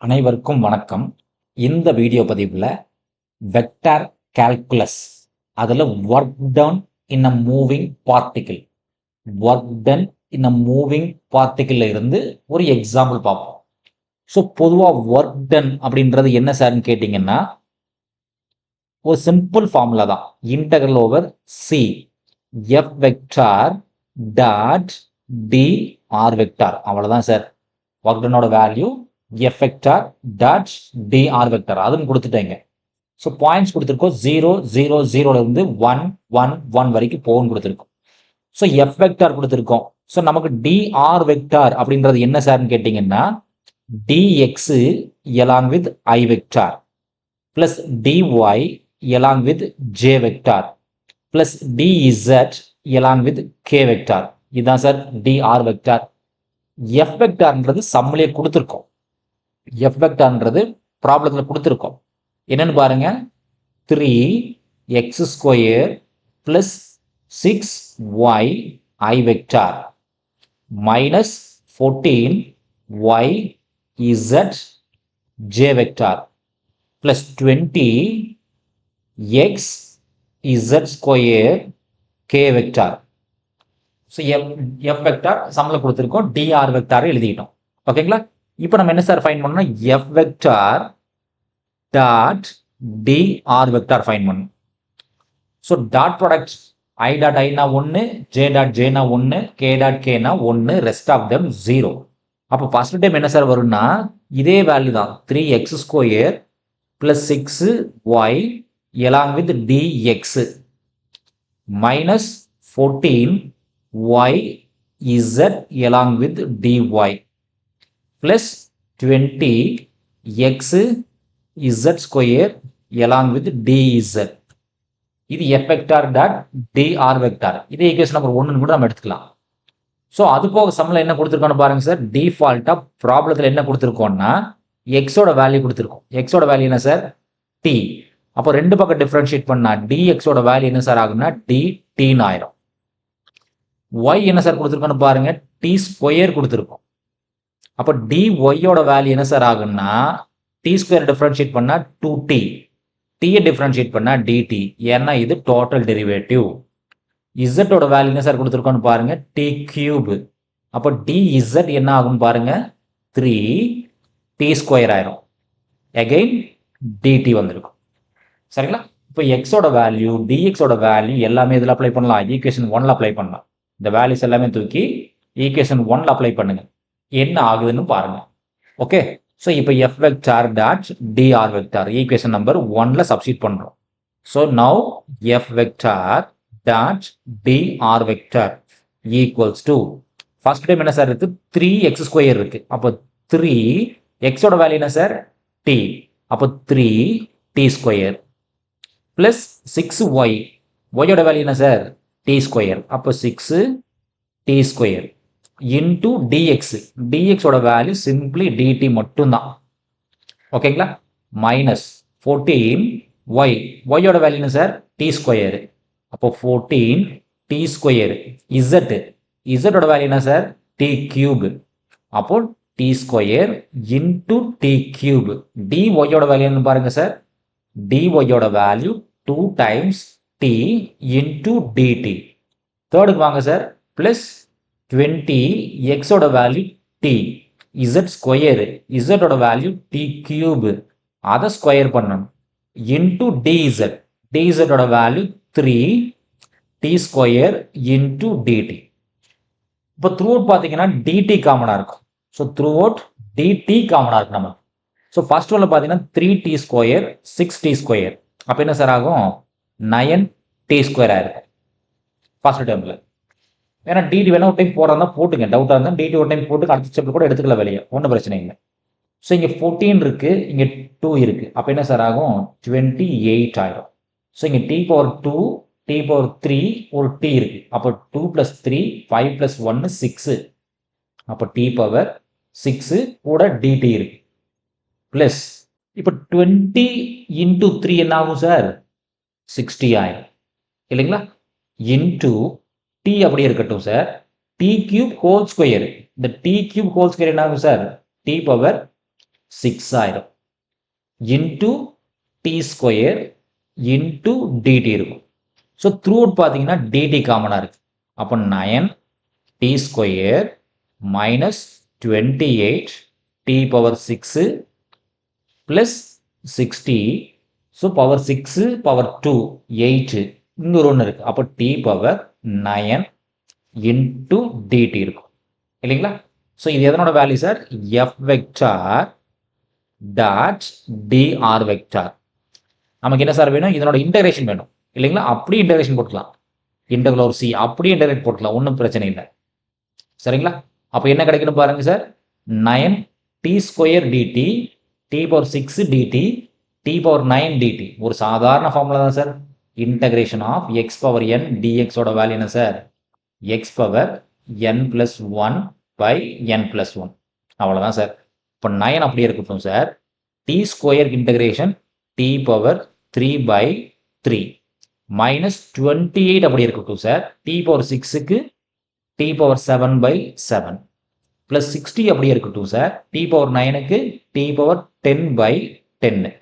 அனைவருக்கும் வணக்கம். இந்த வீடியோ பதிவில் வெக்டார் கால்குலஸ் அதில் work done in a moving particle இருந்து ஒரு எக்ஸாம்பிள் பார்ப்போம். ஸோ பொதுவாக ஒர்க் டன் அப்படின்றது என்ன சார்னு கேட்டிங்கன்னா ஒரு சிம்பிள் ஃபார்முலா தான். Integral over C F vector dot D R vector, அவ்வளோதான் சார். ஒர்க் டனோட value F vector dot D R vector அதுன்னு கொடுத்துட்டேங்க. ஸோ பாயிண்ட்ஸ் கொடுத்துருக்கோம் 0 0 0லேருந்து 1 1 1 வரைக்கும் போகும்னு கொடுத்துருக்கோம். ஸோ எஃப் வெக்டார் கொடுத்துருக்கோம். ஸோ நமக்கு டி ஆர் வெக்டார் அப்படின்றது என்ன சார்னு கேட்டிங்கன்னா dx along with I vector plus dy along with J vector plus dz along with K vector. இதுதான் sir D R vector. F வெக்டார்ன்றது சம்மிலே கொடுத்துருக்கோம். எஃப் வெக்டார்ன்றது ப்ராப்ளத்தில் கொடுத்துருக்கோம். என்னன்னு பாருங்க, 3x² plus 6y I vector minus 14yz J vector plus 20xz² K vector. So F vector சம்மில் கொடுத்துருக்கோம், டிஆர் வெக்டாரை எழுதிக்கிட்டோம். ஓகேங்களா? இப்போ நம்ம என்ன சார் ஃபைண்ட் பண்ணணும், F vector dot D R vector find பண்ணணும். So dot product I dot ஐனா 1, ஜே டாட் ஜேனா 1, கே டாட் கேனா 1, ரெஸ்ட் ஆஃப் தெம் 0. அப்போ ஃபர்ஸ்ட் டைம் என்ன சார் வரும்னா இதே வேல்யூ தான், 3x² plus 6y along with dx minus 14yz along with dy plus 20xz² along with dz. இது f vector dot dr vector. இது equation number 1 கூட நம்ம எடுத்துக்கலாம். ஸோ அது போக சம்மில் என்ன கொடுத்துருக்கோன்னு பாருங்க சார். டிஃபால்ட்டாக ப்ராப்ளத்தில் என்ன கொடுத்துருக்கோம்னா எக்ஸோட வேல்யூ கொடுத்துருக்கோம். எக்ஸோட வேல்யூ என்ன சார், டி. அப்போ ரெண்டு பக்கம் டிஃபரன்ஷியேட் பண்ணா டிஎக்ஸோட வேல்யூ என்ன சார் ஆகும்னா டி டீன்னு ஆயிரும். ஒய் என்ன சார் கொடுத்துருக்கோன்னு பாருங்க, டி ஸ்கொயர் கொடுத்துருக்கோம். அப்போ dyயோட வேல்யூ என்ன சார் ஆகுன்னா t² டிஃபரன்ஷியேட் பண்ணா 2t, t டிஃபரன்ஷியேட் பண்ணா dt, ஏன்னா இது டோட்டல் டெரிவேட்டிவ். z ஓட வேல்யூ என்ன சார் கொடுத்துருக்கோன்னு பாருங்க, t³. அப்போ dz என்ன ஆகும் பாருங்க, 3t² ஆயிரும். அகைன் dt வந்திருக்கும். சரிங்களா? இப்போ எக்ஸோட வேல்யூ dxோட வேல்யூ எல்லாமே இதில் அப்ளை பண்ணலாம். ஈக்குவேஷன் 1ல அப்ளை பண்ணலாம். இந்த வேல்யூஸ் எல்லாமே தூக்கி ஈக்குவேஷன் 1ல அப்ளை பண்ணுங்க, என்ன ஆகுதுன்னு பாருங்க. ஓகே, ஸோ இப்போ F vector dot DR vector equation number 1ல சப்ஸ்டிட் பண்றோம். So now F vector dot DR vector equals to first time என்ன சார் இருக்கு, 3x² இருக்கு. அப்போ 3xோட வேல்யூ என்ன சார், டி. அப்போ 3t² பிளஸ் 6y, ஒய்யோட வேல்யூ என்ன சார், t². அப்போ 6t² இன்டூ டிஎக்ஸ், டிஎக்ஸோட வேல்யூ சிம்பிளி டிடி மட்டும்தான். ஓகேங்களா? மைனஸ் 14y, ஒய்யோட வேல்யூ என்ன சார், t². அப்போ 14t². இசட்டோட வேல்யூ என்ன சார், t³. அப்போ t² இன்டூ t³. dyயோட வேல்யூ என்ன பாருங்க சார், dyயோட value 2 times t into dt. தேர்டுக்கு வாங்க சார், பிளஸ் 20 xோட வேல்யூ t, z², zோட வேல்யூ t³, அதை ஸ்கொயர் பண்ணணும் இன்டூ dz, dzோட வேல்யூ 3t² இன்டூ dt. இப்போ த்ரூ அவுட் பார்த்தீங்கன்னா dt காமனா இருக்கும். ஸோ த்ரூ அவுட் dt காமனா இருக்கு நமக்கு. ஸோ ஃபர்ஸ்ட் ஒன்ல பார்த்தீங்கன்னா 3t², 6t². அப்போ என்ன சார் ஆகும், 9t² ஆயிருக்கும் ஃபர்ஸ்ட் டேர்ம்ல. ஏன்னா டிடி வேணா ஒரு டைம் போடுறதா போட்டுங்க, டவுட்டாக இருந்தால் டிடி ஒரு டைம் போட்டு அடுத்த ஸ்டெப் கூட எடுத்துக்கலாம் வெளியே, ஒன்றும் பிரச்சனை இல்லை. ஸோ இங்கே 14 இருக்கு, இங்கே 2 இருக்கு. அப்போ என்ன சார் ஆகும், 28 ஆயிரும். ஸோ இங்கே t⁻2 t⁻3 ஒரு t இருக்கு. அப்போ 2 + 3 5 + 1 6. அப்போ t⁻6 கூட dt இருக்கு. பிளஸ் இப்போ 20 × 3 என்ன ஆகும் சார், 60 ஆயிரும் இல்லைங்களா? இன்டூ t அப்படியே இருக்கட்டும் சார், t³ ஹோல் ஸ்கொயர். இந்த t³ ஹோல் ஸ்கொயர் என்ன ஆகும் சார், t⁻ 6 ஆயிரும் into T square into DT இருக்கும். ஸோ த்ரூ அவுட் பார்த்தீங்கன்னா டிடி காமனாக இருக்குது. அப்போ 9 T square minus 28 T power 6 plus 60. So power 6 power 2 8 இங்கே ஒரு ஒன்று இருக்குது. அப்போ டி பவர் 9 இன்டூ டிடி இருக்கும் இல்லைங்களா? ஸோ இது எதனோட value sir? F vector dot DR vector. நமக்கு என்ன சார் வேணும்? இதனோட இன்டகிரேஷன் வேணும் இல்லைங்களா? அப்படியே இன்டகிரேஷன் போட்டுக்கலாம். இன்டகிரல் ஒரு சி அப்படியே இன்டகிரேட் போட்டுக்கலாம், ஒன்றும் பிரச்சனை இல்லை. சரிங்களா? அப்போ என்ன கிடைக்கணும் பாருங்க sir, 9 T square DT T power 6 DT T power 9 DT. ஒரு சாதாரண ஃபார்முலா தான் sir. Integration of X power N டிஎக்ஸோட வேல்யூ என்ன sir? X power N plus 1 by N plus 1. அவ்வளோதான் சார். இப்போ 9 அப்படியே இருக்கட்டும் sir. T square integration T power 3 by 3 minus 28 அப்படி இருக்கட்டும் சார். டி பவர் 6க்கு டி பவர் 7 பை 7 ப்ளஸ் 60 அப்படியே இருக்கட்டும் சார். டி பவர் 9க்கு டி பவர் 10 பை 10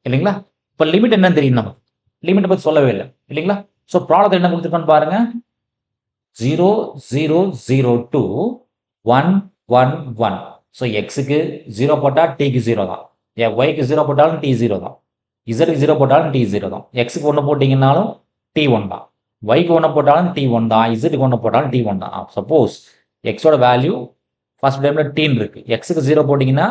இல்லைங்களா? இப்போ லிமிட் என்னன்னு தெரியும் நமக்கு. லிமிட்டை பற்றி சொல்லவே இல்லை இல்லைங்களா? ஸோ ப்ராடக்ட் என்ன கொடுத்துருக்கான்னு பாருங்க. 0 0 0 2 1 1 1. ஸோ எக்ஸுக்கு 0 போட்டால் டிக்கு 0 தான். ஒய்க்கு 0 போட்டாலும் டி 0 தான். இசட்டுக்கு 0 போட்டாலும் டி 0 தான். எக்ஸுக்கு 1 போட்டிங்கன்னாலும் டி 1 தான். ஒய்க்கு 1 போட்டாலும் டி 1 தான். இசட்டுக்கு 1 போட்டாலும் டி 1 தான். சப்போஸ் எக்ஸோட வேல்யூ ஃபர்ஸ்ட் டைமில் டீன் இருக்கு. எக்ஸுக்கு 0 போட்டிங்கன்னா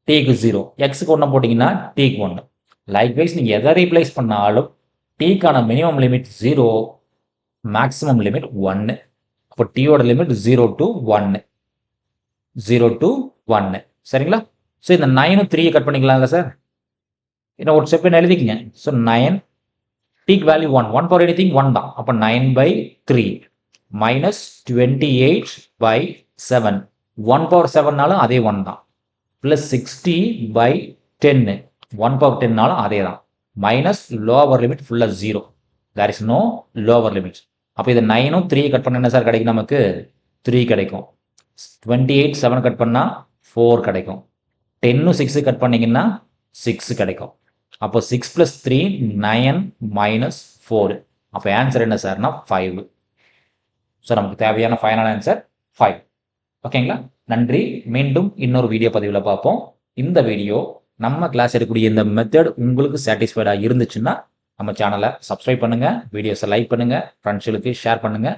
டிக்கு 0, எக்ஸுக்கு 1 போட்டிங்கன்னா டிக்கு 1. லைக்வைஸ் நீங்கள் எதை ரீப்ளேஸ் பண்ணாலும் டிக்கான மினிமம் லிமிட் 0, மேக்ஸிமம் லிமிட் 1. அப்போ டியோட லிமிட் 0 to 1, 0 to 1. சரிங்களா? ஸோ இந்த 9 3 கட் பண்ணிக்கலாம்ல சார்? இன்னும் ஒரு ஸ்டெப் எழுதிக்கிங்க. ஸோ 9 டிக்கு வேல்யூ 1, 1 பவர் எனிதிங் 1 தான். அப்போ 9 பை 3 மைனஸ் 28 பை 7, 1 பவர் 7நாலும் அதே 1 தான். ப்ளஸ் 60 பை 10, 1 பவர் 10நாலும் அதே தான். மைனஸ் லோவர் லிமிட் ஃபுல்லாக 0. There is no lower limit. அப்போ இது 9 3 கட் பண்ண என்ன சார் கிடைக்கும்? நமக்கு 3 கிடைக்கும். 28 7 கட் பண்ணால் 4 கிடைக்கும். 10 6 கட் பண்ணிங்கன்னா 6 கிடைக்கும். அப்போ 6 + 3 9 மைனஸ் 4. அப்போ ஆன்சர் என்ன சார்னா 5. ஸோ நமக்கு தேவையான ஃபைனல் ஆன்சர் 5. ஓகேங்களா? நன்றி. மீண்டும் இன்னொரு வீடியோ பதிவில் பார்ப்போம். இந்த வீடியோ நம்ம கிளாஸ் எடுக்கக்கூடிய இந்த மெத்தட் உங்களுக்கு சாட்டிஸ்ஃபைடாக இருந்துச்சுன்னா நம்ம சேனலை சப்ஸ்கிரைப் பண்ணுங்கள், வீடியோஸை லைக் பண்ணுங்கள், ஃப்ரெண்ட்ஸுகளுக்கு ஷேர் பண்ணுங்கள்,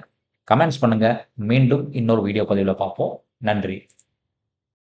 கமெண்ட்ஸ் பண்ணுங்கள். மீண்டும் இன்னொரு வீடியோ பதிவில் பார்ப்போம். நன்றி.